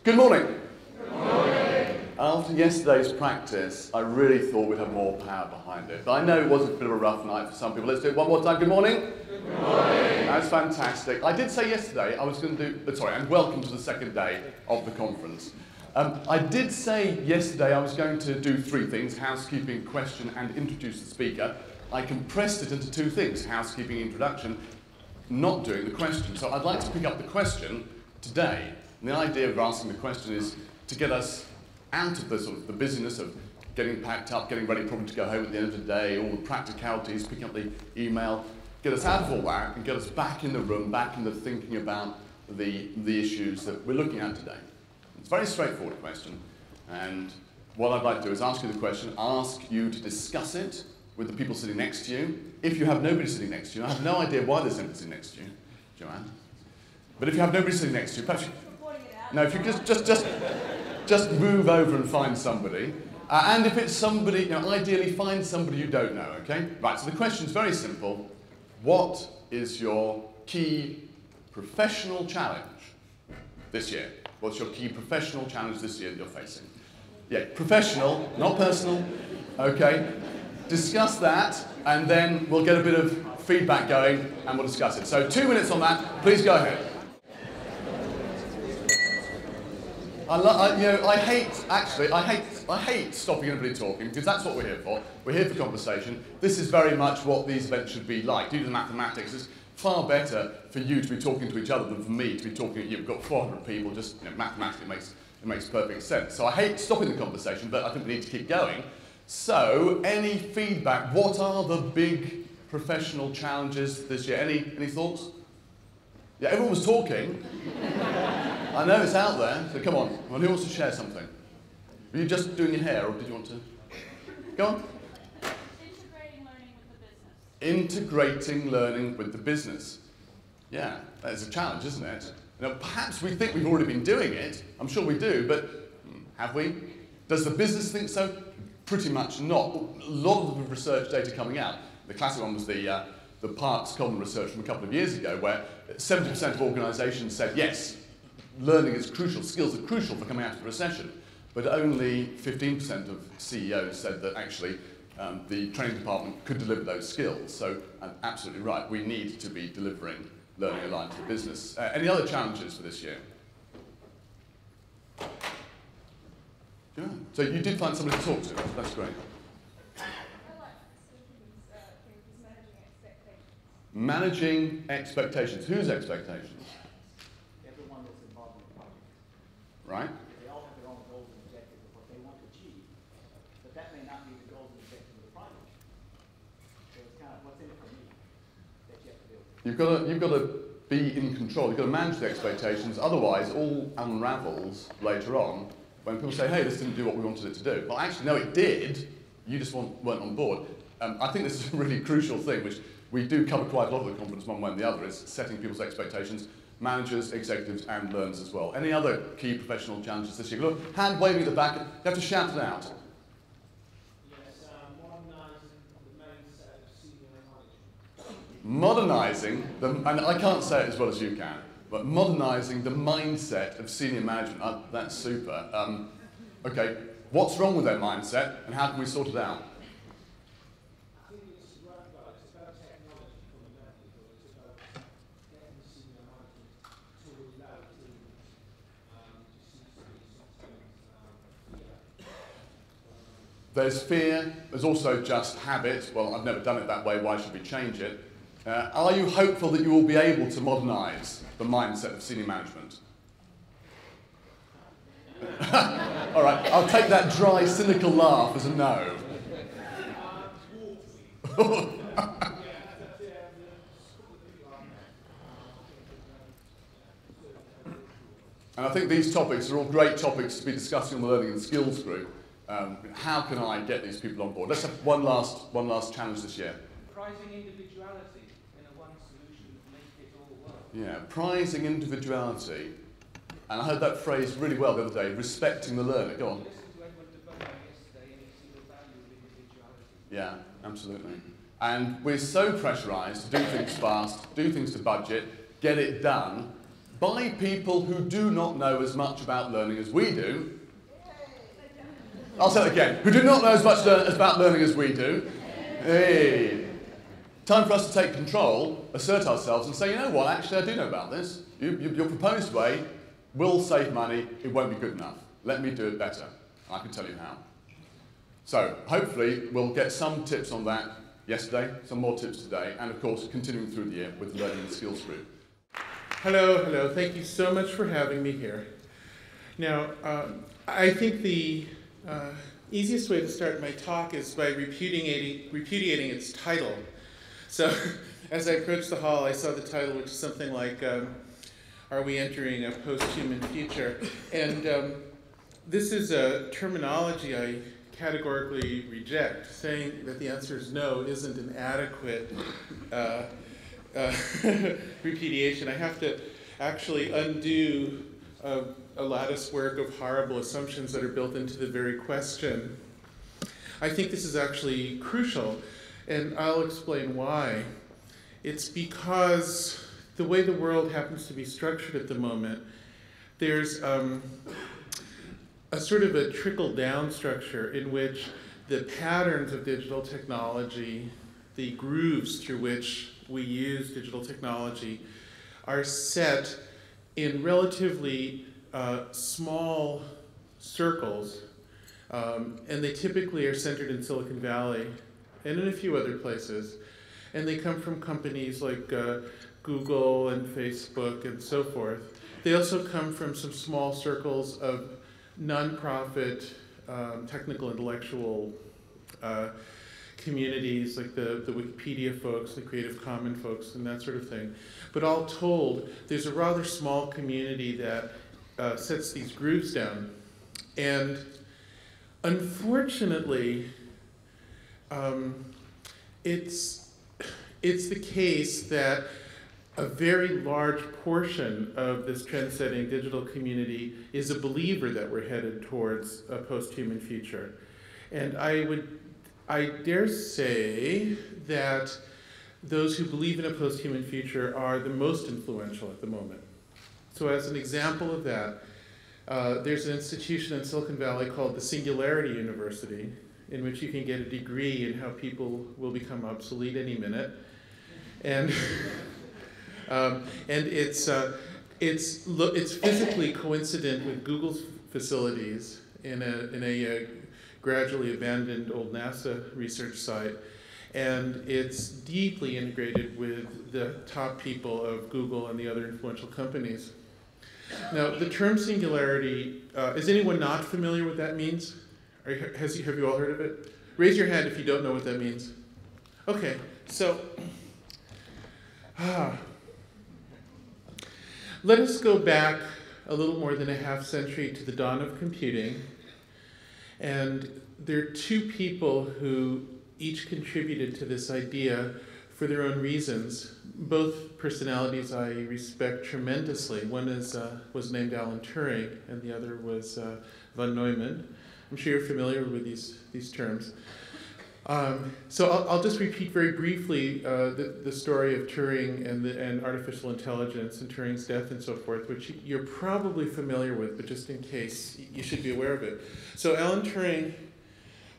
Good morning. Good morning. After yesterday's practice, I really thought we'd have more power behind it. But I know it was a bit of a rough night for some people. Let's do it one more time. Good morning. Good morning. That's fantastic. I did say yesterday I was going to do, and welcome to the second day of the conference. I did say yesterday I was going to do three things: housekeeping, question, and introduce the speaker. I compressed it into two things: housekeeping, introduction, not doing the question. So I'd like to pick up the question today. And the idea of asking the question is to get us out of the busyness of getting packed up, getting ready probably to go home at the end of the day, all the practicalities, picking up the email, get us out of all that and get us back in the room, back in the thinking about the issues that we're looking at today. It's a very straightforward question, and what I'd like to do is ask you the question, ask you to discuss it with the people sitting next to you. If you have nobody sitting next to you, I have no idea why there's nobody sitting next to you, Joanne, but if you have nobody sitting next to you, perhaps you, no, if you just move over and find somebody. And if it's somebody, ideally find somebody you don't know, okay? Right, so the question's very simple. What is your key professional challenge this year? What's your key professional challenge this year that you're facing? Yeah, professional, not personal, okay? Discuss that, and then we'll get a bit of feedback going, and we'll discuss it. So 2 minutes on that, please go ahead. I hate stopping anybody talking, because that's what we're here for. We're here for conversation. This is very much what these events should be like. Due to the mathematics, it's far better for you to be talking to each other than for me to be talking at you. We've got 400 people, just mathematically it makes perfect sense. So I hate stopping the conversation, but I think we need to keep going. So, any feedback? What are the big professional challenges this year? Any thoughts? Yeah, everyone was talking. I know it's out there, so come on. Well, who wants to share something? Were you just doing your hair, or did you want to? Go on. Integrating learning with the business. Integrating learning with the business. Yeah, that is a challenge, isn't it? Now, perhaps we think we've already been doing it. I'm sure we do, but have we? Does the business think so? Pretty much not. A lot of the research data coming out, the classic one was the Parks Common research from a couple of years ago, where 70% of organisations said, yes, learning is crucial, skills are crucial for coming out of the recession, but only 15% of CEOs said that actually the training department could deliver those skills. So, absolutely right, we need to be delivering learning aligned to the business. Any other challenges for this year? Yeah. So you did find somebody to talk to, that's great. Managing expectations. Whose expectations? Everyone that's involved in the project. Right. They all have their own goals and objectives of what they want to achieve, but that may not be the goals and objectives of the project. So it's kind of what's in it for me that you have to do. You've got to be in control. You've got to manage the expectations. Otherwise, all unravels later on when people say, "Hey, this didn't do what we wanted it to do." Well, actually, no, it did. You just weren't on board. I think this is a really crucial thing, which we do cover quite a lot of the conference, one way and the other, is setting people's expectations, managers, executives, and learners as well. Any other key professional challenges this year? Look, hand waving at the back, you have to shout it out. Yes, modernising the main set of senior management. Modernising, and I can't say it as well as you can, but modernising the mindset of senior management, that's super. Okay, what's wrong with their mindset, and how can we sort it out? There's fear, there's also just habit. Well, I've never done it that way, why should we change it? Are you hopeful that you will be able to modernise the mindset of senior management? All right, I'll take that dry, cynical laugh as a no. And I think these topics are all great topics to be discussing on the Learning and Skills group. How can I get these people on board? Let's have one last challenge this year. Prizing individuality in a one solution to make it all work. Yeah, prizing individuality. And I heard that phrase really well the other day, respecting the learner. Go on. Listen to Edward Debona yesterday and you see the value of individuality. Yeah, absolutely. And we're so pressurised to do things fast, do things to budget, get it done, by people who do not know as much about learning as we do. I'll say it again. Who do not know as much about learning as we do. Hey. Time for us to take control, assert ourselves, and say, you know what, actually I do know about this. Your proposed way will save money. It won't be good enough. Let me do it better. I can tell you how. So hopefully we'll get some tips on that yesterday, some more tips today, and of course continuing through the year with the Learning and Skills Group. Hello, hello. Thank you so much for having me here. Now, I think the easiest way to start my talk is by repudiating its title. So, as I approached the hall, I saw the title, which is something like, Are we entering a post-human future? And this is a terminology I categorically reject. Saying that the answer is no isn't an adequate repudiation. I have to actually undo a lattice work of horrible assumptions that are built into the very question. I think this is actually crucial, and I'll explain why. It's because the way the world happens to be structured at the moment, there's a sort of a trickle-down structure in which the patterns of digital technology, the grooves through which we use digital technology, are set in relatively small circles, and they typically are centered in Silicon Valley and in a few other places. And they come from companies like Google and Facebook and so forth. They also come from some small circles of nonprofit, technical, intellectual communities like the Wikipedia folks, the Creative Commons folks, and that sort of thing. But all told, there's a rather small community that sets these grooves down. And unfortunately, it's the case that a very large portion of this trend-setting digital community is a believer that we're headed towards a post-human future. And I dare say that those who believe in a post-human future are the most influential at the moment. So as an example of that, there's an institution in Silicon Valley called the Singularity University, in which you can get a degree in how people will become obsolete any minute. And it's physically coincident with Google's facilities in a gradually abandoned old NASA research site, and it's deeply integrated with the top people of Google and the other influential companies. Now, the term singularity, is anyone not familiar with what that means? Have you all heard of it? Raise your hand if you don't know what that means. Okay, so let us go back a little more than a half century to the dawn of computing. And there are two people who each contributed to this idea for their own reasons. Both personalities I respect tremendously. One was named Alan Turing, and the other was von Neumann. I'm sure you're familiar with these terms. So I'll just repeat very briefly the story of Turing and artificial intelligence and Turing's death and so forth, which you're probably familiar with, but just in case, you should be aware of it. So Alan Turing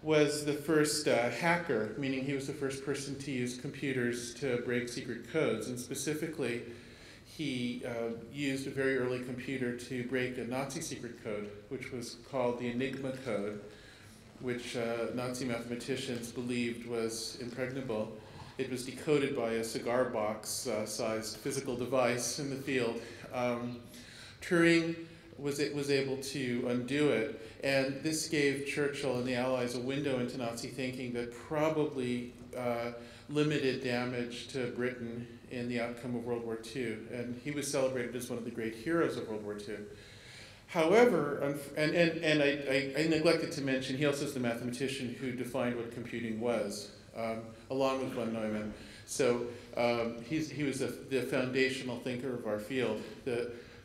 was the first hacker, meaning he was the first person to use computers to break secret codes, and specifically, he used a very early computer to break a Nazi secret code, which was called the Enigma code, which Nazi mathematicians believed was impregnable. It was decoded by a cigar box sized physical device in the field. Turing was able to undo it, and this gave Churchill and the Allies a window into Nazi thinking that probably limited damage to Britain in the outcome of World War II, and he was celebrated as one of the great heroes of World War II. However, I neglected to mention, he also is the mathematician who defined what computing was, along with von Neumann. So he was the foundational thinker of our field.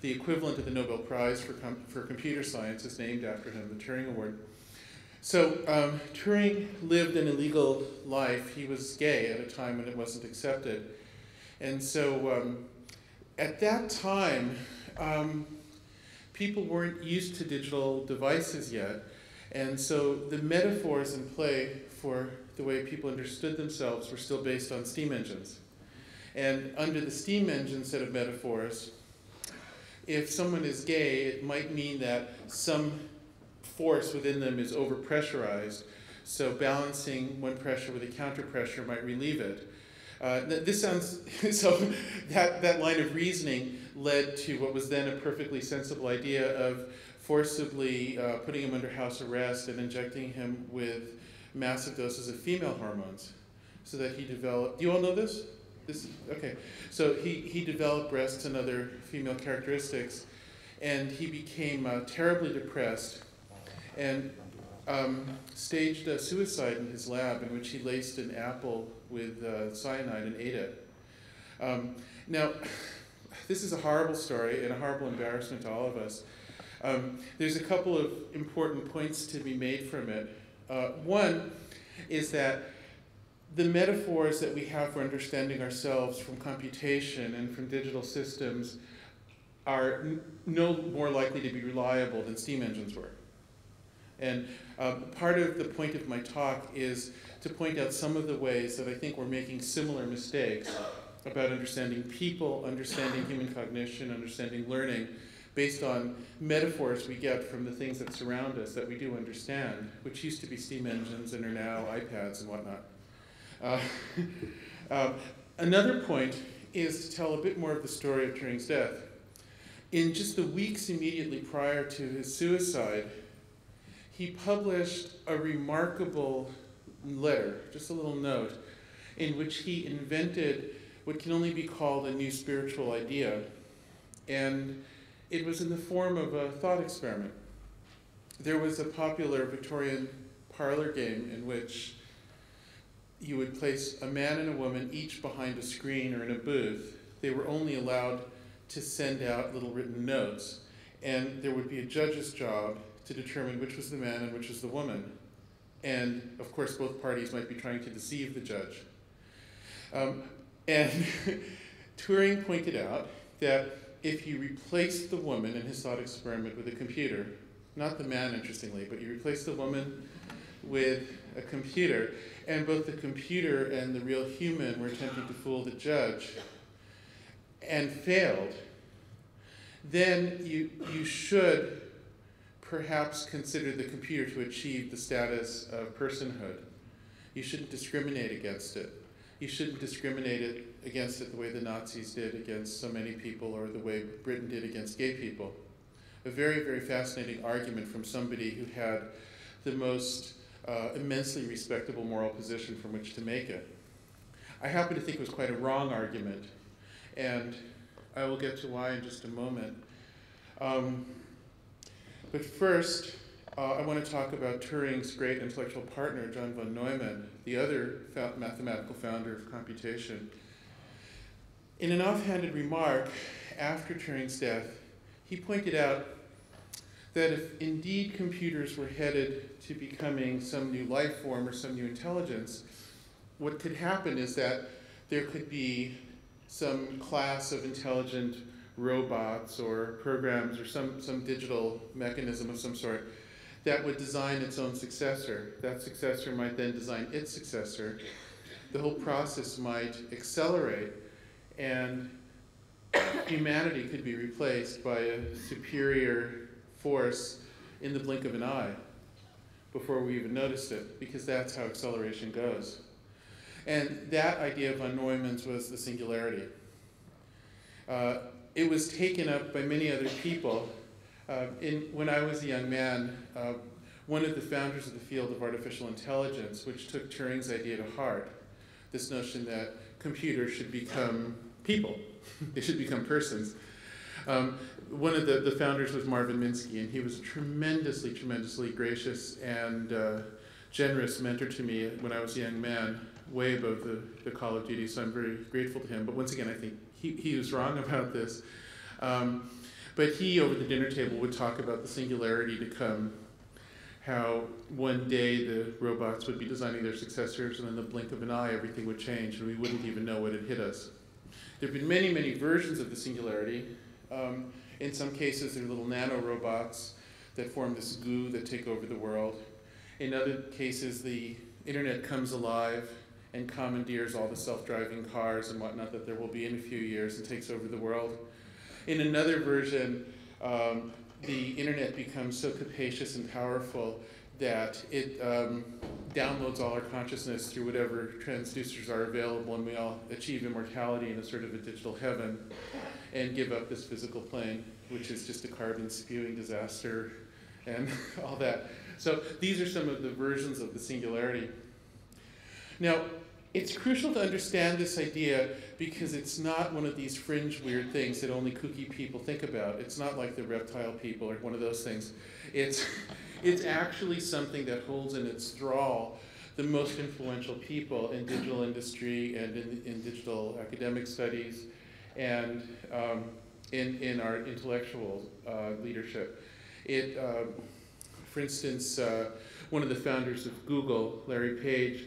The equivalent of the Nobel Prize for computer science is named after him, the Turing Award. So Turing lived an illegal life. He was gay at a time when it wasn't accepted. And so at that time, people weren't used to digital devices yet, and so the metaphors in play for the way people understood themselves were still based on steam engines. And under the steam engine set of metaphors, if someone is gay, it might mean that some force within them is overpressurized, so balancing one pressure with a counter pressure might relieve it. This sounds, so that line of reasoning led to what was then a perfectly sensible idea of forcibly putting him under house arrest and injecting him with massive doses of female hormones so that he developed, do you all know this? Okay, so he developed breasts and other female characteristics, and he became terribly depressed and staged a suicide in his lab in which he laced an apple with cyanide and ate it. Now, this is a horrible story and a horrible embarrassment to all of us. There's a couple of important points to be made from it. One is that the metaphors that we have for understanding ourselves from computation and from digital systems are no more likely to be reliable than steam engines were. And part of the point of my talk is to point out some of the ways that I think we're making similar mistakes about understanding people, understanding human cognition, understanding learning, based on metaphors we get from the things that surround us that we do understand, which used to be steam engines and are now iPads and whatnot. Another point is to tell a bit more of the story of Turing's death. In just the weeks immediately prior to his suicide, he published a remarkable letter, just a little note, in which he invented what can only be called a new spiritual idea. And it was in the form of a thought experiment. There was a popular Victorian parlor game in which you would place a man and a woman each behind a screen or in a booth. They were only allowed to send out little written notes, and there would be a judge's job to determine which was the man and which was the woman. And of course, both parties might be trying to deceive the judge. And Turing pointed out that if you replaced the woman in his thought experiment with a computer, not the man interestingly, but you replaced the woman with a computer, and both the computer and the real human were attempting to fool the judge and failed, then you should perhaps consider the computer to achieve the status of personhood. You shouldn't discriminate against it. You shouldn't discriminate against it the way the Nazis did against so many people, or the way Britain did against gay people. A very, very fascinating argument from somebody who had the most immensely respectable moral position from which to make it. I happen to think it was quite a wrong argument, and I will get to why in just a moment. But first, I want to talk about Turing's great intellectual partner, John von Neumann, the other mathematical founder of computation. In an offhanded remark after Turing's death, he pointed out that if indeed computers were headed to becoming some new life form or some new intelligence, what could happen is that there could be some class of intelligent robots or programs or some digital mechanism of some sort that would design its own successor. That successor might then design its successor. The whole process might accelerate, and humanity could be replaced by a superior force in the blink of an eye before we even noticed it, because that's how acceleration goes. And that idea of von Neumann's was the singularity. It was taken up by many other people. When I was a young man, one of the founders of the field of artificial intelligence, which took Turing's idea to heart, this notion that computers should become people, they should become persons. One of the founders was Marvin Minsky, and he was a tremendously, tremendously gracious and generous mentor to me when I was a young man, way above the Call of Duty, so I'm very grateful to him. But once again, I think he was wrong about this. But he, over the dinner table, would talk about the singularity to come, how one day the robots would be designing their successors, and in the blink of an eye, everything would change, and we wouldn't even know what had hit us. There have been many, many versions of the singularity. In some cases, they're little nanorobots that form this goo that take over the world. In other cases, the internet comes alive and commandeers all the self-driving cars and whatnot that there will be in a few years and takes over the world. In another version, the internet becomes so capacious and powerful that it downloads all our consciousness through whatever transducers are available, and we all achieve immortality in a sort of a digital heaven and give up this physical plane, which is just a carbon spewing disaster and all that. So these are some of the versions of the singularity. Now, it's crucial to understand this idea because it's not one of these fringe weird things that only kooky people think about. It's not like the reptile people or one of those things. It's actually something that holds in its thrall the most influential people in digital industry and in digital academic studies and in our intellectual leadership. For instance, one of the founders of Google, Larry Page,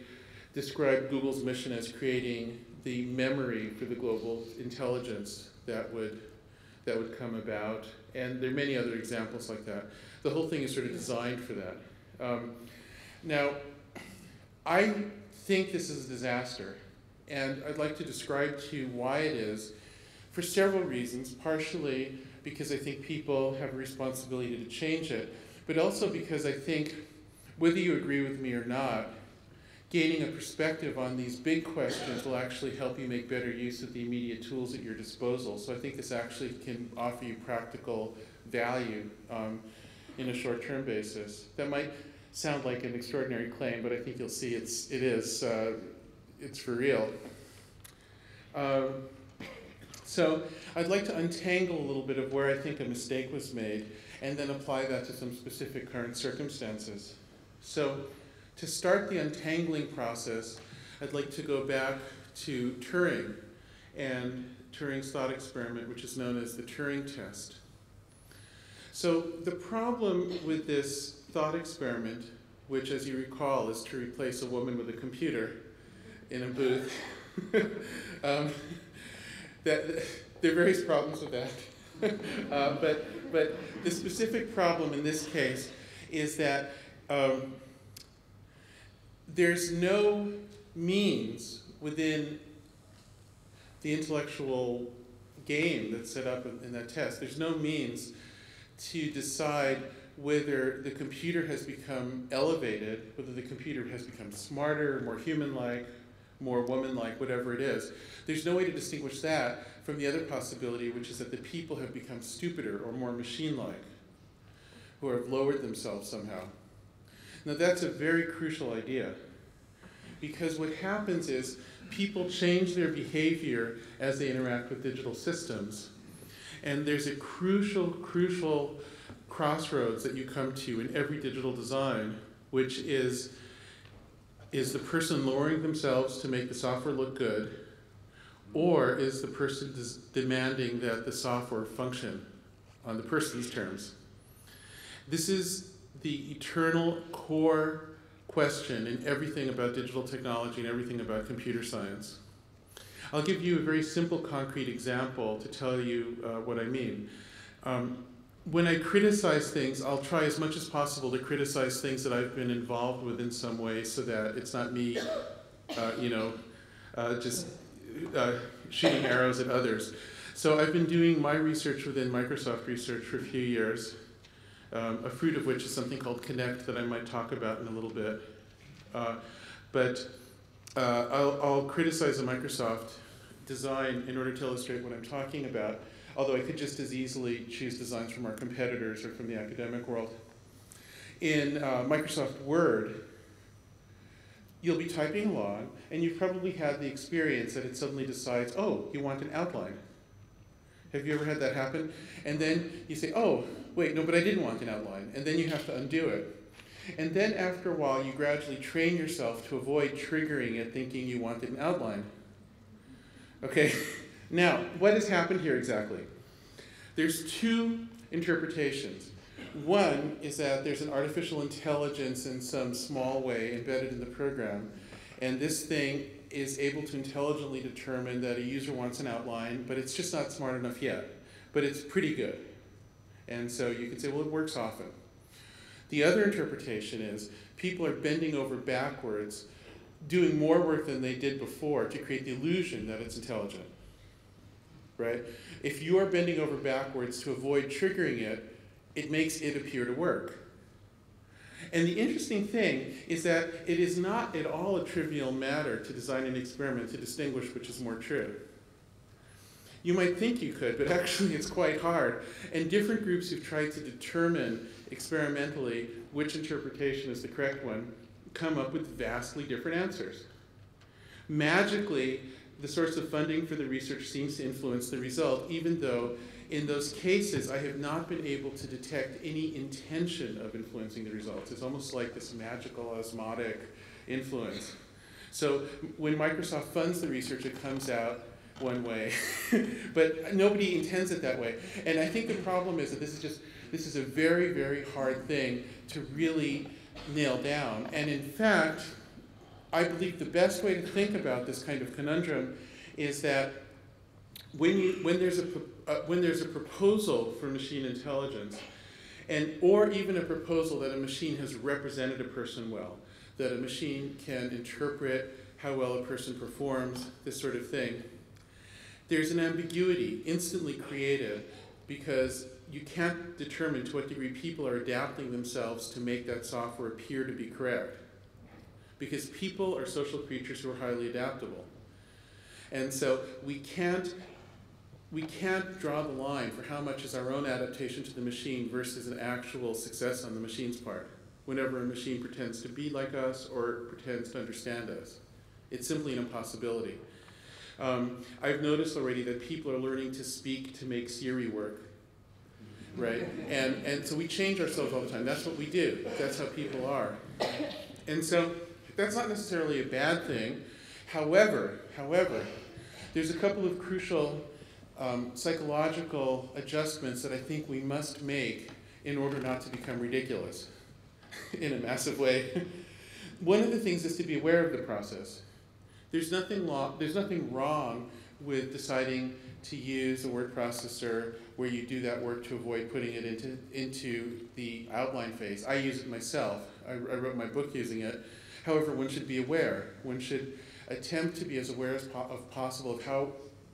described Google's mission as creating the memory for the global intelligence that would come about. And there are many other examples like that. The whole thing is sort of designed for that. Now, I think this is a disaster. And I'd like to describe to you why it is for several reasons, partially because I think people have a responsibility to change it, but also because I think, whether you agree with me or not, gaining a perspective on these big questions will actually help you make better use of the immediate tools at your disposal. So I think this actually can offer you practical value in a short-term basis. That might sound like an extraordinary claim, but I think you'll see it's for real. So I'd like to untangle a little bit of where I think a mistake was made and then apply that to some specific current circumstances. So to start the untangling process, I'd like to go back to Turing and Turing's thought experiment, which is known as the Turing Test. So the problem with this thought experiment, which, as you recall, is to replace a woman with a computer in a booth, there are various problems with that. But the specific problem in this case is that there's no means within the intellectual game that's set up in that test. There's no means to decide whether the computer has become elevated, whether the computer has become smarter, more human-like, more woman-like, whatever it is. There's no way to distinguish that from the other possibility, which is that the people have become stupider or more machine-like, who have lowered themselves somehow. Now that's a very crucial idea, because what happens is people change their behavior as they interact with digital systems. And there's a crucial crossroads that you come to in every digital design, which is the person lowering themselves to make the software look good, or is the person demanding that the software function on the person's terms? This is the eternal core question in everything about digital technology and everything about computer science. I'll give you a very simple, concrete example to tell you what I mean. When I criticize things, I'll try as much as possible to criticize things that I've been involved with in some way, so that it's not me, just shooting arrows at others. So I've been doing my research within Microsoft Research for a few years, a fruit of which is something called Kinect that I might talk about in a little bit. I'll criticize a Microsoft design in order to illustrate what I'm talking about, although I could just as easily choose designs from our competitors or from the academic world. In Microsoft Word, you'll be typing along, and you've probably had the experience that it suddenly decides, oh, you want an outline. Have you ever had that happen? And then you say, oh, wait, no, but I didn't want an outline. And then you have to undo it. And then after a while, you gradually train yourself to avoid triggering it thinking you wanted an outline. Okay, now, what has happened here exactly? There's two interpretations. One is that there's an artificial intelligence in some small way embedded in the program, and this thing is able to intelligently determine that a user wants an outline, but it's just not smart enough yet. But it's pretty good. And so you can say, well, it works often. The other interpretation is people are bending over backwards, doing more work than they did before to create the illusion that it's intelligent, right? If you are bending over backwards to avoid triggering it, it makes it appear to work. And the interesting thing is that it is not at all a trivial matter to design an experiment to distinguish which is more true. You might think you could, but actually it's quite hard. And different groups who've tried to determine experimentally which interpretation is the correct one come up with vastly different answers. Magically, the source of funding for the research seems to influence the result, even though in those cases I have not been able to detect any intention of influencing the results. It's almost like this magical osmotic influence. So when Microsoft funds the research, it comes out one way, but nobody intends it that way. And I think the problem is that this is a very, very hard thing to really nail down. And in fact, I believe the best way to think about this kind of conundrum is that when there's a proposal for machine intelligence, or even a proposal that a machine has represented a person well, that a machine can interpret how well a person performs, this sort of thing, there's an ambiguity instantly created because you can't determine to what degree people are adapting themselves to make that software appear to be correct. Because people are social creatures who are highly adaptable. And so we can't draw the line for how much is our own adaptation to the machine versus an actual success on the machine's part, whenever a machine pretends to be like us or pretends to understand us. It's simply an impossibility. I've noticed already that people are learning to speak to make Siri work, right? And so we change ourselves all the time. That's what we do. That's how people are. And so that's not necessarily a bad thing. However, there's a couple of crucial psychological adjustments that I think we must make in order not to become ridiculous in a massive way. One of the things is to be aware of the process. There's nothing wrong with deciding to use a word processor where you do that work to avoid putting it into the outline phase. I use it myself. I wrote my book using it. However, one should be aware. One should attempt to be as aware as possible of how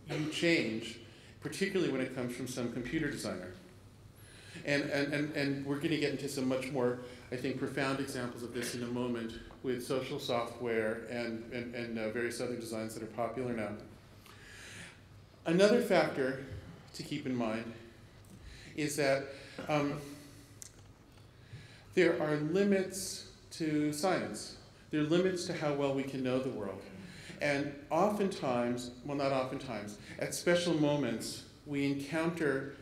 you change, particularly when it comes from some computer designer. And we're going to get into some much more, I think, profound examples of this in a moment with social software and various other designs that are popular now. Another factor to keep in mind is that there are limits to science. There are limits to how well we can know the world. And oftentimes, well, not oftentimes, at special moments, we encounter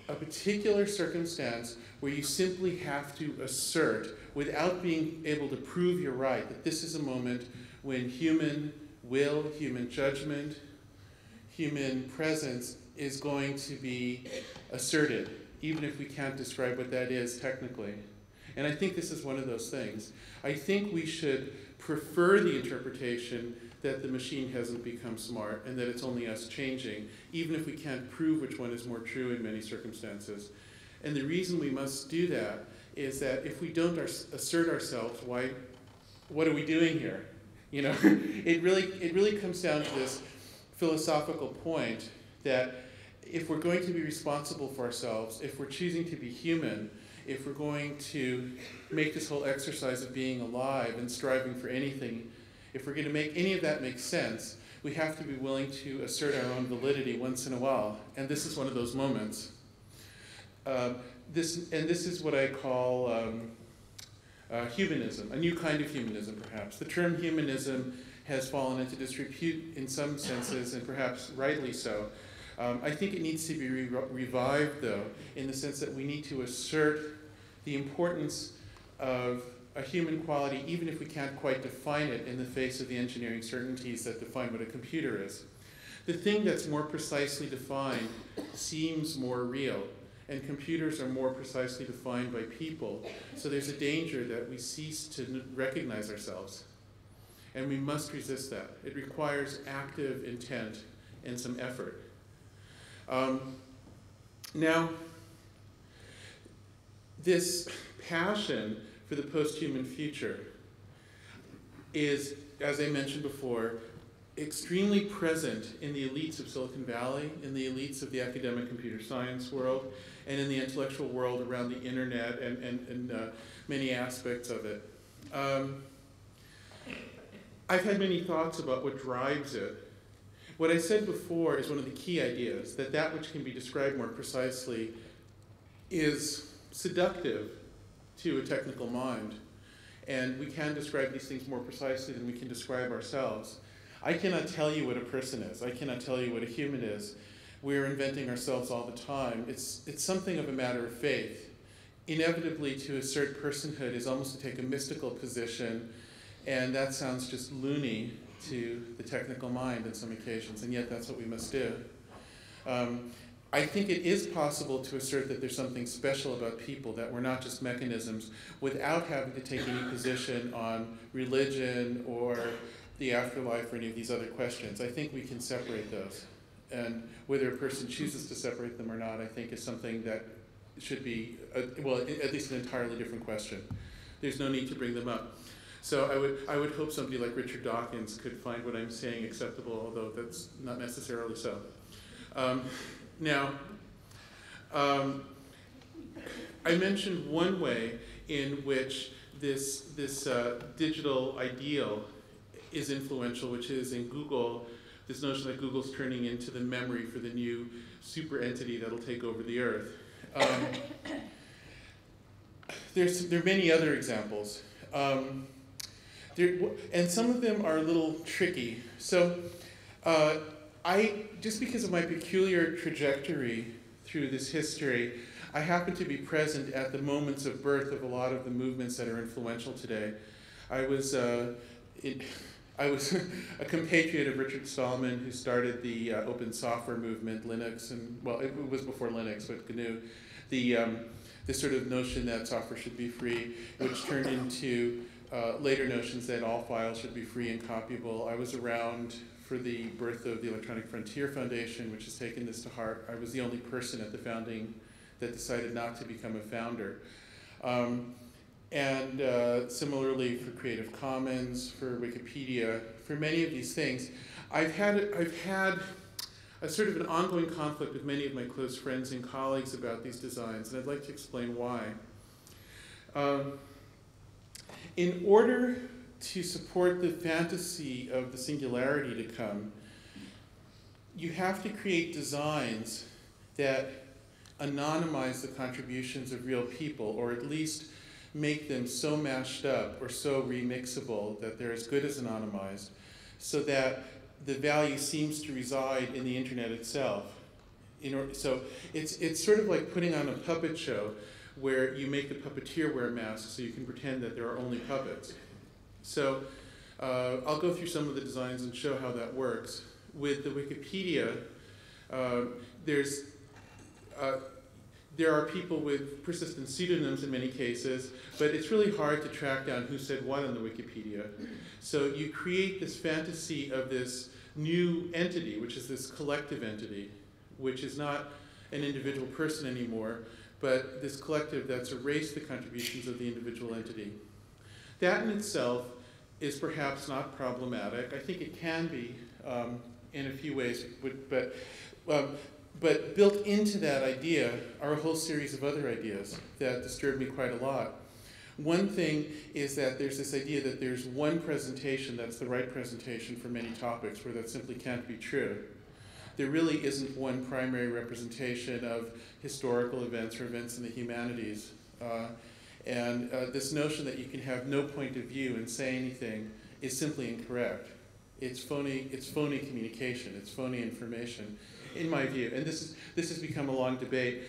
a particular circumstance where you simply have to assert, without being able to prove you're right, that this is a moment when human will, human judgment, human presence is going to be asserted, even if we can't describe what that is technically. And I think this is one of those things. I think we should prefer the interpretation that the machine hasn't become smart and that it's only us changing, even if we can't prove which one is more true in many circumstances. And the reason we must do that is that if we don't assert ourselves, what are we doing here? You know, it really comes down to this philosophical point that if we're going to be responsible for ourselves, if we're choosing to be human, if we're going to make this whole exercise of being alive and striving for anything, if we're going to make any of that make sense, we have to be willing to assert our own validity once in a while. And this is one of those moments. This is what I call humanism, a new kind of humanism, perhaps. The term humanism has fallen into disrepute in some senses, and perhaps rightly so. I think it needs to be revived, though, in the sense that we need to assert the importance of a human quality, even if we can't quite define it in the face of the engineering certainties that define what a computer is. The thing that's more precisely defined seems more real, and computers are more precisely defined by people. So there's a danger that we cease to recognize ourselves. And we must resist that. It requires active intent and some effort. Now, this passion for the posthuman future is, as I mentioned before, extremely present in the elites of Silicon Valley, in the elites of the academic computer science world, and in the intellectual world around the internet and many aspects of it. I've had many thoughts about what drives it. What I said before is one of the key ideas, that that which can be described more precisely is seductive to a technical mind. And we can describe these things more precisely than we can describe ourselves. I cannot tell you what a person is. I cannot tell you what a human is. We're inventing ourselves all the time. It's something of a matter of faith. Inevitably, to assert personhood is almost to take a mystical position, and that sounds just loony to the technical mind on some occasions, and yet that's what we must do. I think it is possible to assert that there's something special about people, that we're not just mechanisms, without having to take any position on religion or the afterlife or any of these other questions. I think we can separate those. And whether a person chooses to separate them or not, I think is something that should be, well, at least an entirely different question. There's no need to bring them up. So I would hope somebody like Richard Dawkins could find what I'm saying acceptable, although that's not necessarily so. Now, I mentioned one way in which this digital ideal is influential, which is in Google, this notion that Google's turning into the memory for the new super entity that'll take over the earth. There are many other examples. And some of them are a little tricky. So just because of my peculiar trajectory through this history, I happen to be present at the moments of birth of a lot of the movements that are influential today. I was a compatriot of Richard Stallman, who started the open software movement, Linux, and well, it was before Linux, but GNU. This sort of notion that software should be free, which turned into later notions that all files should be free and copyable. I was around for the birth of the Electronic Frontier Foundation, which has taken this to heart. I was the only person at the founding that decided not to become a founder. Similarly for Creative Commons, for Wikipedia, for many of these things, I've had a sort of an ongoing conflict with many of my close friends and colleagues about these designs, and I'd like to explain why. In order to support the fantasy of the singularity to come, you have to create designs that anonymize the contributions of real people, or at least make them so mashed up or so remixable that they're as good as anonymized, so that the value seems to reside in the internet itself. So it's sort of like putting on a puppet show where you make the puppeteer wear masks so you can pretend that there are only puppets. So I'll go through some of the designs and show how that works. With the Wikipedia, there are people with persistent pseudonyms in many cases, but it's really hard to track down who said what on the Wikipedia. So you create this fantasy of this new entity, which is this collective entity, which is not an individual person anymore, but this collective that's erased the contributions of the individual entity. That in itself is perhaps not problematic. I think it can be in a few ways, but built into that idea are a whole series of other ideas that disturb me quite a lot. One thing is that there's this idea that there's one presentation that's the right presentation for many topics, where that simply can't be true. There really isn't one primary representation of historical events or events in the humanities. This notion that you can have no point of view and say anything is simply incorrect. It's phony communication, it's phony information, in my view. And this has become a long debate.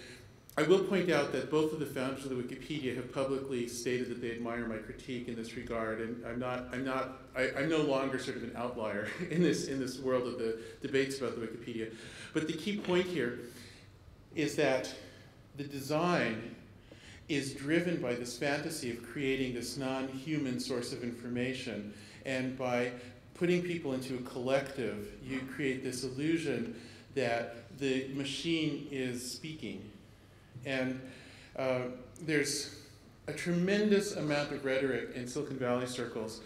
I will point out that both of the founders of the Wikipedia have publicly stated that they admire my critique in this regard, and I'm no longer sort of an outlier in this world of the debates about the Wikipedia. But the key point here is that the design is driven by this fantasy of creating this non-human source of information, and by putting people into a collective, you create this illusion that the machine is speaking. And There's a tremendous amount of rhetoric in Silicon Valley circles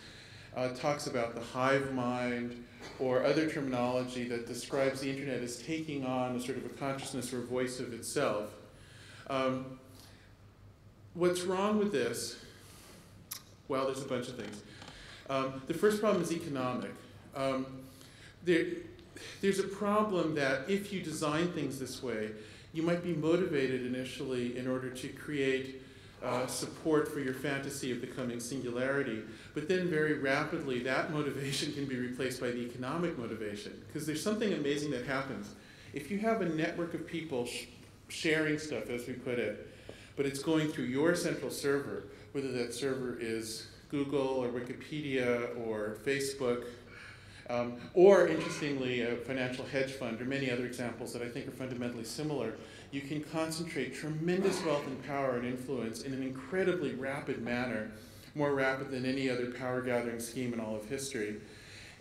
talks about the hive mind or other terminology that describes the internet as taking on a sort of a consciousness or a voice of itself. What's wrong with this? Well, there's a bunch of things. The first problem is economic. There's a problem that if you design things this way, you might be motivated initially in order to create support for your fantasy of the coming singularity, but then very rapidly that motivation can be replaced by the economic motivation, because there's something amazing that happens. If you have a network of people sharing stuff, as we put it, but it's going through your central server, whether that server is Google or Wikipedia or Facebook, or interestingly, a financial hedge fund, or many other examples that I think are fundamentally similar, you can concentrate tremendous wealth and power and influence in an incredibly rapid manner, more rapid than any other power gathering scheme in all of history,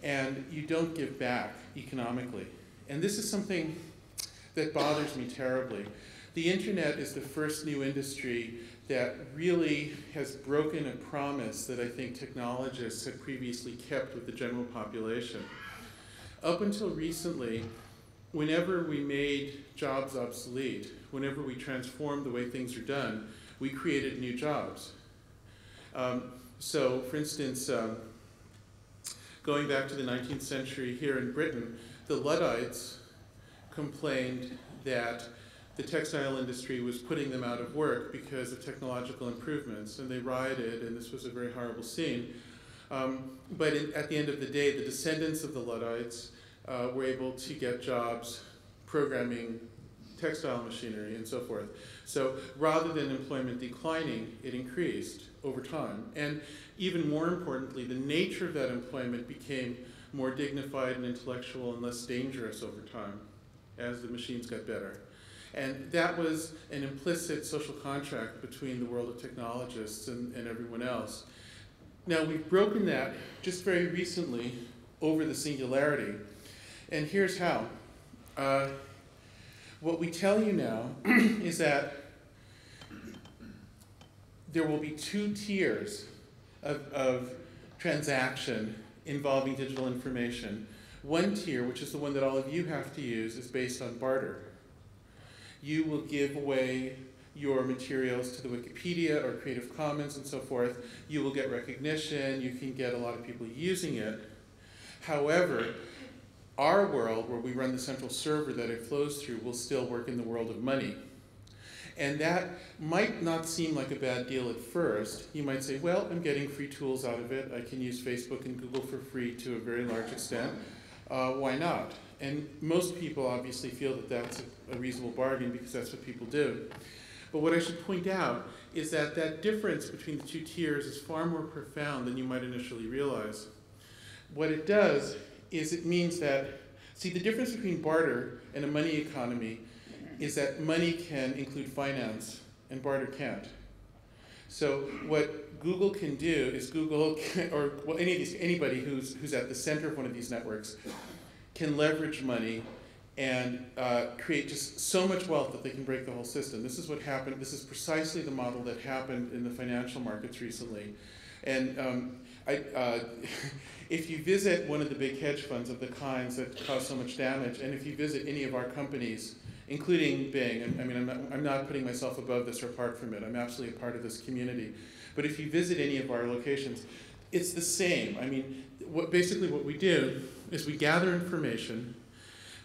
and you don't give back economically. And this is something that bothers me terribly. The internet is the first new industry that really has broken a promise that I think technologists had previously kept with the general population. Up until recently, whenever we made jobs obsolete, whenever we transformed the way things are done, we created new jobs. So, for instance, going back to the 19th century here in Britain, the Luddites complained that the textile industry was putting them out of work because of technological improvements, and they rioted, and this was a very horrible scene. But at the end of the day, the descendants of the Luddites were able to get jobs programming textile machinery and so forth. So rather than employment declining, it increased over time. And even more importantly, the nature of that employment became more dignified and intellectual and less dangerous over time as the machines got better. And that was an implicit social contract between the world of technologists and everyone else. Now, we've broken that just very recently over the singularity. And here's how. What we tell you now is that there will be two tiers of transaction involving digital information. One tier, which is the one that all of you have to use, is based on barter. You will give away your materials to the Wikipedia or Creative Commons and so forth. You will get recognition. You can get a lot of people using it. However, our world, where we run the central server that it flows through, will still work in the world of money. And that might not seem like a bad deal at first. You might say, well, I'm getting free tools out of it. I can use Facebook and Google for free to a very large extent. Why not? And most people obviously feel that that's a reasonable bargain because that's what people do. But what I should point out is that that difference between the two tiers is far more profound than you might initially realize. What it does is it means that, see, the difference between barter and a money economy is that money can include finance and barter can't. So what Google can do is Google, or well, anybody who's at the center of one of these networks can leverage money and create just so much wealth that they can break the whole system. This is what happened. This is precisely the model that happened in the financial markets recently. And if you visit one of the big hedge funds of the kinds that cause so much damage, and if you visit any of our companies, including Bing, I mean, I'm not putting myself above this or apart from it. I'm absolutely a part of this community. But if you visit any of our locations, it's the same. I mean, basically what we do is we gather information,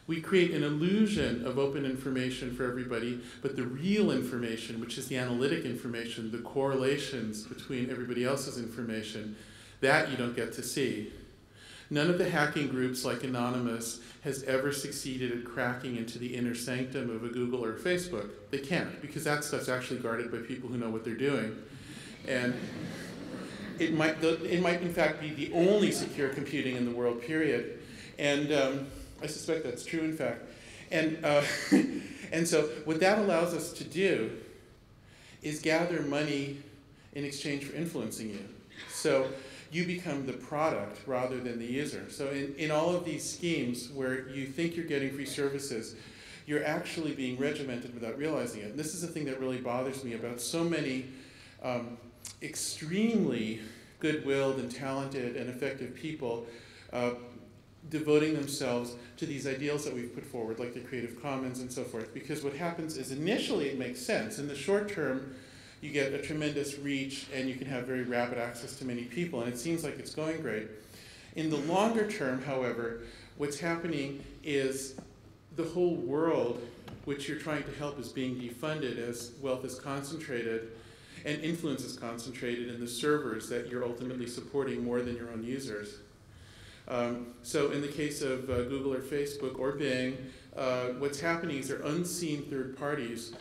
we create an illusion of open information for everybody, but the real information, which is the analytic information, the correlations between everybody else's information, that you don't get to see. None of the hacking groups like Anonymous has ever succeeded at cracking into the inner sanctum of a Google or a Facebook. They can't, because that stuff's actually guarded by people who know what they're doing. And it might in fact be the only secure computing in the world, period. And I suspect that's true, in fact. And, and so what that allows us to do is gather money in exchange for influencing you. So you become the product rather than the user. So in all of these schemes where you think you're getting free services, you're actually being regimented without realizing it. And this is the thing that really bothers me about so many extremely good-willed and talented and effective people devoting themselves to these ideals that we've put forward, like the Creative Commons and so forth. Because what happens is initially it makes sense. In the short term, you get a tremendous reach and you can have very rapid access to many people, and it seems like it's going great. In the longer term, however, what's happening is the whole world which you're trying to help is being defunded as wealth is concentrated and influence is concentrated in the servers that you're ultimately supporting more than your own users. So in the case of Google or Facebook or Bing, what's happening is they're unseen third parties,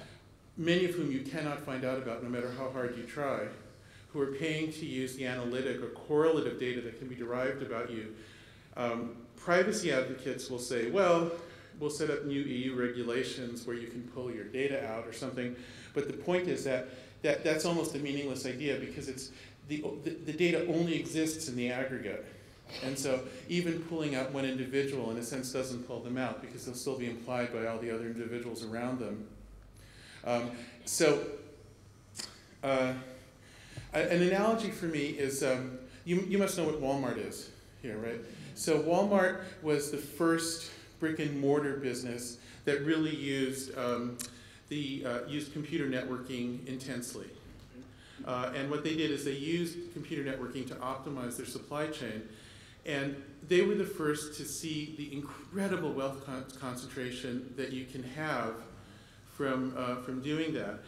many of whom you cannot find out about no matter how hard you try, who are paying to use the analytic or correlative data that can be derived about you. Privacy advocates will say, well, we'll set up new EU regulations where you can pull your data out or something. But the point is that's almost a meaningless idea because it's the data only exists in the aggregate. And so even pulling out one individual in a sense doesn't pull them out because they'll still be implied by all the other individuals around them. An analogy for me is, you must know what Walmart is here, right? So Walmart was the first brick and mortar business that really used computer networking intensely. And what they did is they used computer networking to optimize their supply chain. And they were the first to see the incredible wealth concentration that you can have from doing that.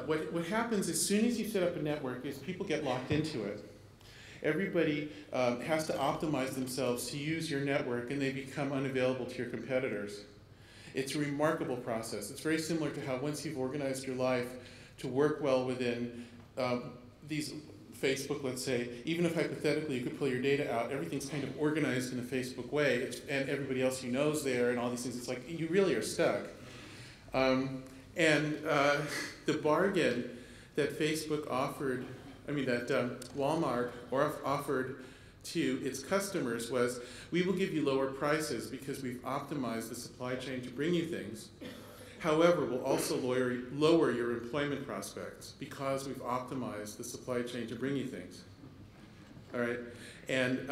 What happens as soon as you set up a network is people get locked into it. Everybody has to optimize themselves to use your network, and they become unavailable to your competitors. It's a remarkable process. It's very similar to how once you've organized your life to work well within these Facebook, let's say, even if hypothetically you could pull your data out, everything's kind of organized in a Facebook way, and everybody else you know is there and all these things. It's like you really are stuck. The bargain that Facebook offered, that Walmart offered to its customers was, we will give you lower prices because we've optimized the supply chain to bring you things. However, we'll also lower your employment prospects because we've optimized the supply chain to bring you things. All right? And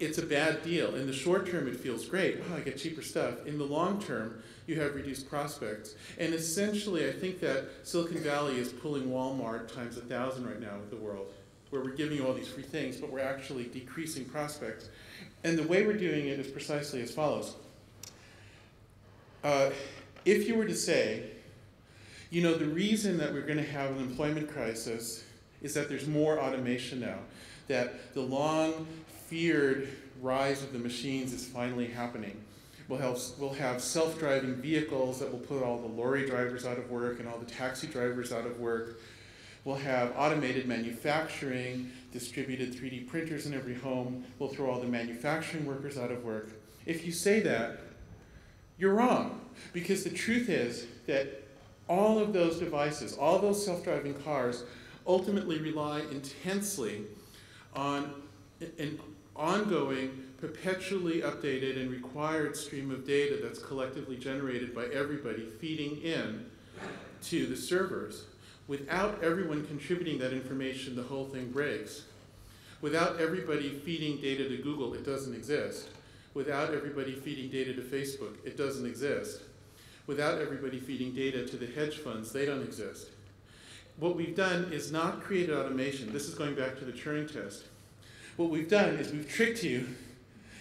it's a bad deal. In the short term, it feels great. Wow, I get cheaper stuff. In the long term, you have reduced prospects. And essentially, I think that Silicon Valley is pulling Walmart times 1,000 right now with the world, where we're giving you all these free things, but we're actually decreasing prospects. And the way we're doing it is precisely as follows. If you were to say, the reason that we're going to have an employment crisis is that there's more automation now, that the long-feared rise of the machines is finally happening. We'll have self-driving vehicles that will put all the lorry drivers out of work and all the taxi drivers out of work. We'll have automated manufacturing, distributed 3D printers in every home. We'll throw all the manufacturing workers out of work. If you say that, you're wrong, because the truth is that all of those devices, all those self-driving cars, ultimately rely intensely on an ongoing, perpetually updated and required stream of data that's collectively generated by everybody feeding in to the servers. Without everyone contributing that information, the whole thing breaks. Without everybody feeding data to Google, it doesn't exist. Without everybody feeding data to Facebook, it doesn't exist. Without everybody feeding data to the hedge funds, they don't exist. What we've done is not created automation. This is going back to the Turing Test. What we've done is we've tricked you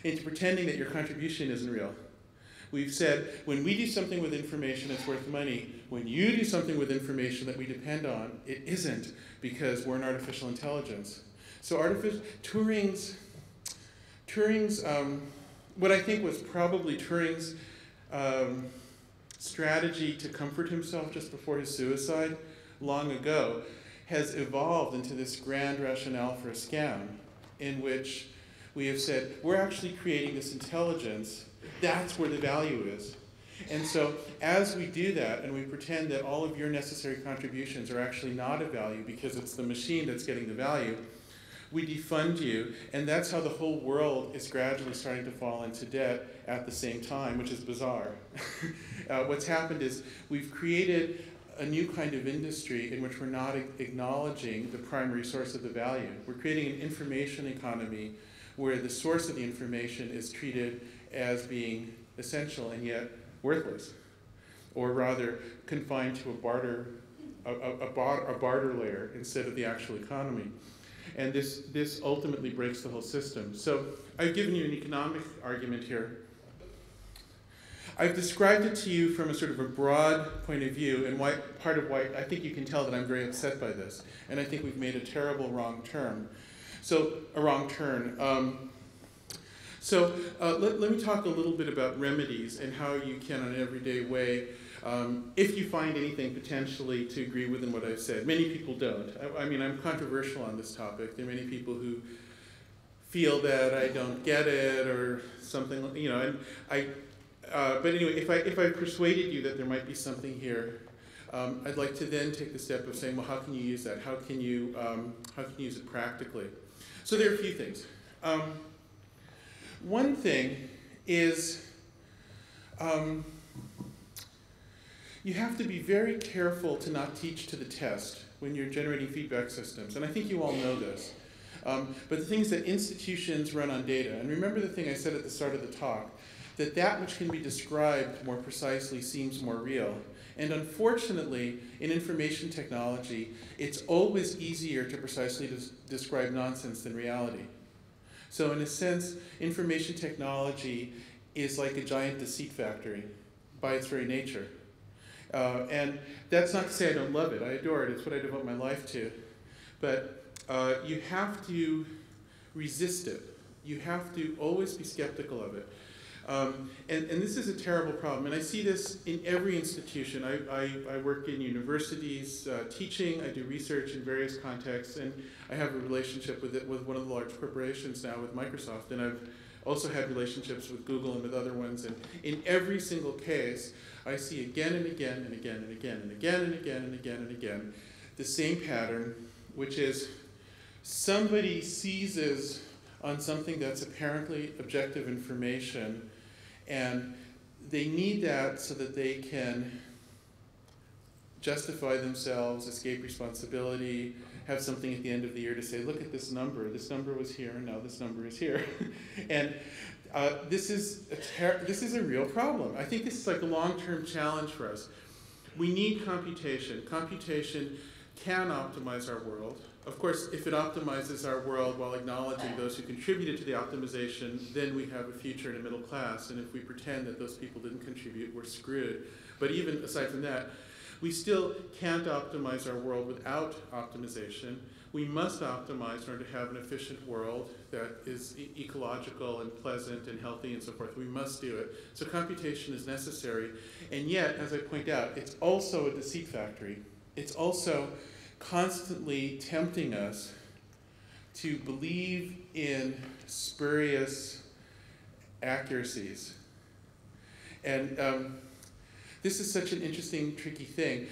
into pretending that your contribution isn't real. We've said, when we do something with information, it's worth money. When you do something with information that we depend on, it isn't, because we're an artificial intelligence. So Turing's what I think was probably Turing's strategy to comfort himself just before his suicide long ago has evolved into this grand rationale for a scam in which we have said, we're actually creating this intelligence, that's where the value is. And so as we do that and we pretend that all of your necessary contributions are actually not of value because it's the machine that's getting the value, we defund you, and that's how the whole world is gradually starting to fall into debt at the same time, which is bizarre. What's happened is we've created a new kind of industry in which we're not acknowledging the primary source of the value. We're creating an information economy where the source of the information is treated as being essential and yet worthless, or rather confined to a barter layer instead of the actual economy. And this ultimately breaks the whole system. So I've given you an economic argument here. I've described it to you from a sort of a broad point of view, and part of why I think you can tell that I'm very upset by this. And I think we've made a terrible wrong turn. Let me talk a little bit about remedies and how you can, in an everyday way, if you find anything potentially to agree with in what I've said. Many people don't. I mean, I'm controversial on this topic. There are many people who feel that I don't get it or something, you know. And but anyway, if I persuaded you that there might be something here, I'd like to then take the step of saying, well, how can you use that? How can you use it practically? So there are a few things. One thing is you have to be very careful to not teach to the test when you're generating feedback systems. And I think you all know this. But the things that institutions run on data, and remember the thing I said at the start of the talk, that which can be described more precisely seems more real. And unfortunately, in information technology, it's always easier to precisely describe nonsense than reality. So in a sense, information technology is like a giant deceit factory by its very nature. And that's not to say I don't love it. I adore it. It's what I devote my life to. But you have to resist it. You have to always be skeptical of it. And this is a terrible problem. And I see this in every institution. I work in universities teaching. I do research in various contexts. And I have a relationship with one of the large corporations now, with Microsoft. And I've also had relationships with Google and with other ones. And in every single case, I see again and again and again and again and again and again and again and again the same pattern, which is somebody seizes on something that's apparently objective information, and they need that so that they can justify themselves, escape responsibility, have something at the end of the year to say, look at this number was here, and now this number is here. And this is a real problem. I think this is like a long-term challenge for us. We need computation. Computation can optimize our world. Of course, if it optimizes our world while acknowledging those who contributed to the optimization, then we have a future in a middle class. And if we pretend that those people didn't contribute, we're screwed. But even aside from that, we still can't optimize our world without optimization. We must optimize in order to have an efficient world that is ecological and pleasant and healthy and so forth. We must do it. So computation is necessary. And yet, as I point out, it's also a deceit factory. It's also constantly tempting us to believe in spurious accuracies. And this is such an interesting, tricky thing.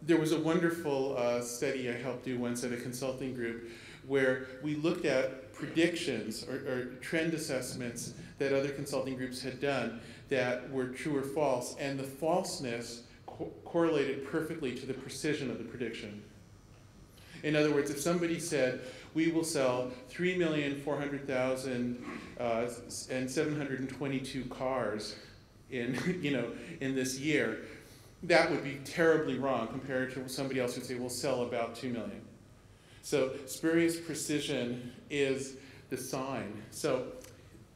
There was a wonderful study I helped do once at a consulting group where we looked at predictions or trend assessments that other consulting groups had done that were true or false, and the falseness correlated perfectly to the precision of the prediction. In other words, if somebody said, we will sell 3,400,000 and 722 cars in this year, that would be terribly wrong compared to somebody else who'd say, we'll sell about 2 million. So spurious precision is the sign. So,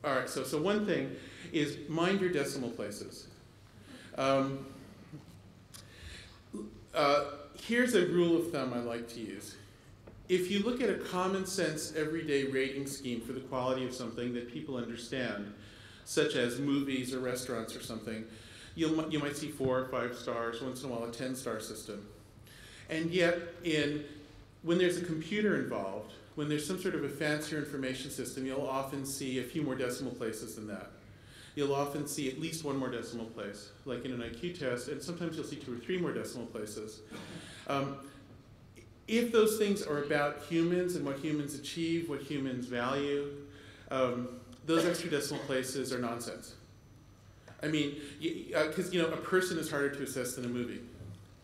all right, so one thing is mind your decimal places. Here's a rule of thumb I like to use. If you look at a common sense everyday rating scheme for the quality of something that people understand, such as movies or restaurants or something, you might see 4 or 5 stars, once in a while a 10-star system. And yet, when there's a computer involved, when there's some sort of a fancier information system, you'll often see a few more decimal places than that. You'll often see at least 1 more decimal place, like in an IQ test, and sometimes you'll see 2 or 3 more decimal places. If those things are about humans and what humans achieve, what humans value, those extra decimal places are nonsense. I mean, because a person is harder to assess than a movie.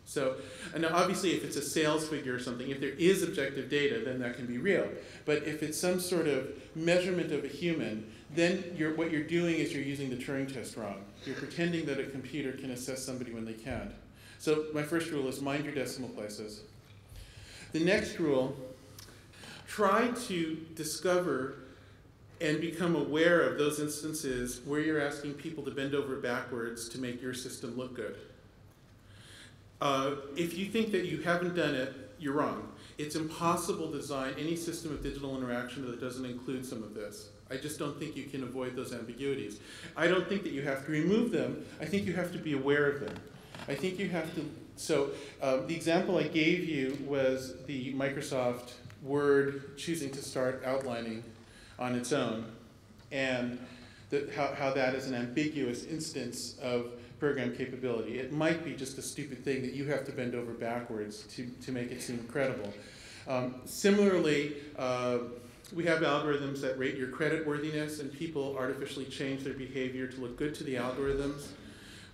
So, and now obviously if it's a sales figure or something, if there is objective data, then that can be real. But if it's some sort of measurement of a human, then what you're doing is you're using the Turing Test wrong. You're pretending that a computer can assess somebody when they can't. So my first rule is mind your decimal places. The next rule, try to discover and become aware of those instances where you're asking people to bend over backwards to make your system look good. If you think that you haven't done it, you're wrong. It's impossible to design any system of digital interaction that doesn't include some of this. I just don't think you can avoid those ambiguities. I don't think that you have to remove them. I think you have to be aware of them. I think you have to, so the example I gave you was the Microsoft Word choosing to start outlining on its own, and how that is an ambiguous instance of program capability. It might be just a stupid thing that you have to bend over backwards to make it seem credible. Similarly, we have algorithms that rate your creditworthiness, and people artificially change their behavior to look good to the algorithms.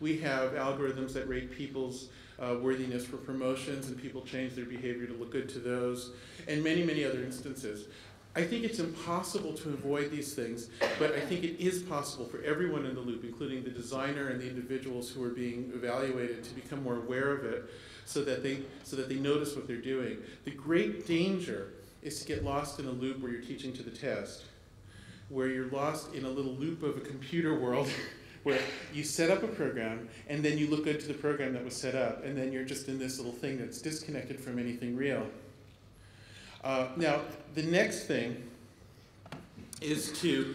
We have algorithms that rate people's worthiness for promotions, and people change their behavior to look good to those, and many, many other instances. I think it's impossible to avoid these things, but I think it is possible for everyone in the loop, including the designer and the individuals who are being evaluated, to become more aware of it so that they notice what they're doing. The great danger is to get lost in a loop where you're teaching to the test, where you're lost in a little loop of a computer world where you set up a program and then you look good to the program that was set up, and then you're just in this little thing that's disconnected from anything real. Now, the next thing is to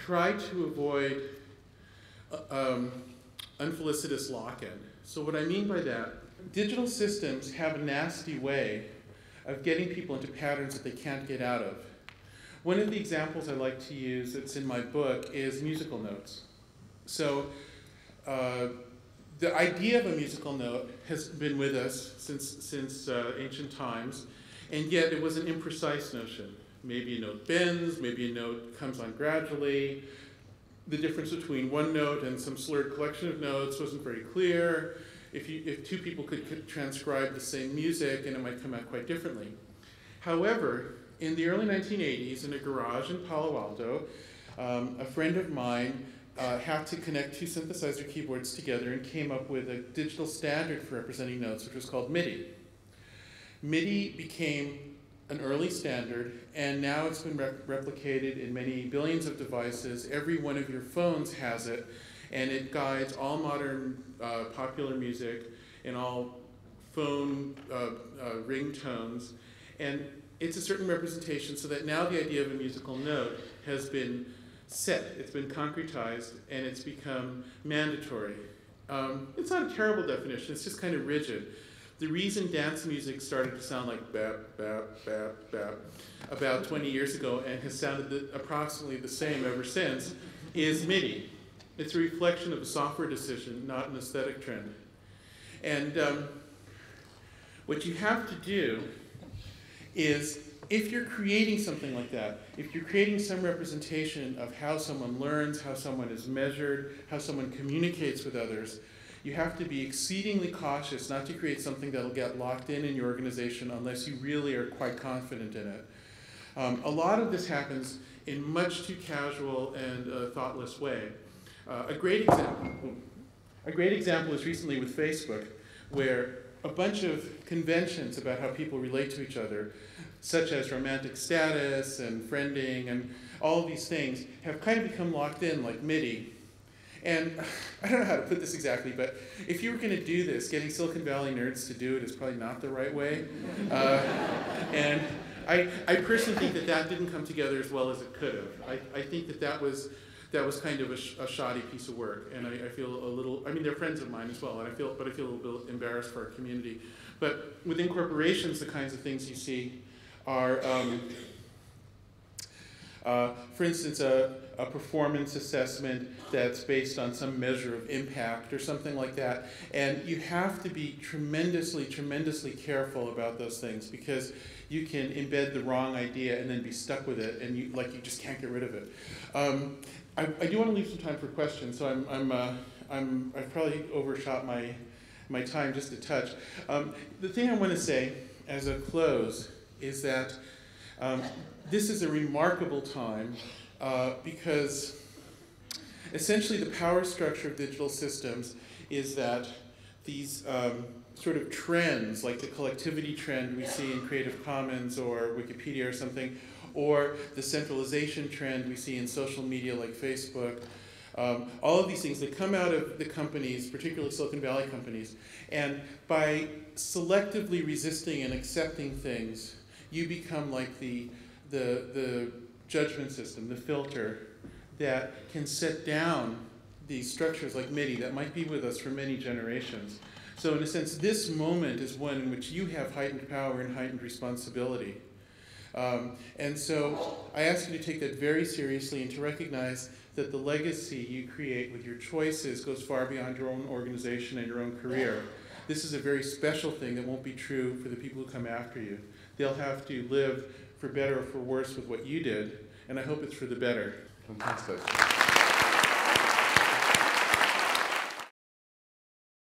try to avoid unfelicitous lock-in. So what I mean by that, digital systems have a nasty way of getting people into patterns that they can't get out of. One of the examples I like to use that's in my book is musical notes. So the idea of a musical note has been with us since ancient times, and yet it was an imprecise notion. Maybe a note bends, maybe a note comes on gradually. The difference between one note and some slurred collection of notes wasn't very clear. If two people could transcribe the same music, and it might come out quite differently. However, in the early 1980s, in a garage in Palo Alto, a friend of mine had to connect two synthesizer keyboards together and came up with a digital standard for representing notes, which was called MIDI. MIDI became an early standard, and now it's been replicated in many billions of devices. Every one of your phones has it, and it guides all modern popular music and all phone ringtones. And it's a certain representation, so that now the idea of a musical note has been set, it's been concretized, and it's become mandatory. It's not a terrible definition, it's just kind of rigid. The reason dance music started to sound like bap, bap, bap, bap about 20 years ago and has sounded approximately the same ever since is MIDI. It's a reflection of a software decision, not an aesthetic trend. And what you have to do is, if you're creating something like that, if you're creating some representation of how someone learns, how someone is measured, how someone communicates with others, you have to be exceedingly cautious not to create something that'll get locked in your organization unless you really are quite confident in it. A lot of this happens in much too casual and thoughtless way. A great example is recently with Facebook, where a bunch of conventions about how people relate to each other, such as romantic status and friending and all of these things, have kind of become locked in like MIDI. And I don't know how to put this exactly, but if you were going to do this, getting Silicon Valley nerds to do it is probably not the right way. And I personally think that didn't come together as well as it could have. I think that was kind of a shoddy piece of work, and I feel a little, I mean, they're friends of mine as well, and I feel a little bit embarrassed for our community. But within corporations, the kinds of things you see are, for instance, a performance assessment that's based on some measure of impact or something like that. And you have to be tremendously, tremendously careful about those things, because you can embed the wrong idea and then be stuck with it, and you just can't get rid of it. I do want to leave some time for questions, so I've probably overshot my time just a touch. The thing I want to say as a close is that this is a remarkable time because essentially the power structure of digital systems is that these sort of trends, like the collectivity trend we see in Creative Commons or Wikipedia or something, or the centralization trend we see in social media like Facebook, all of these things that come out of the companies, particularly Silicon Valley companies, and by selectively resisting and accepting things, you become like the judgment system, the filter that can set down these structures like MIDI that might be with us for many generations. So in a sense, this moment is one in which you have heightened power and heightened responsibility. And so I ask you to take that very seriously and to recognize that the legacy you create with your choices goes far beyond your own organization and your own career. This is a very special thing that won't be true for the people who come after you. They'll have to live for better or for worse with what you did, and I hope it's for the better. Fantastic.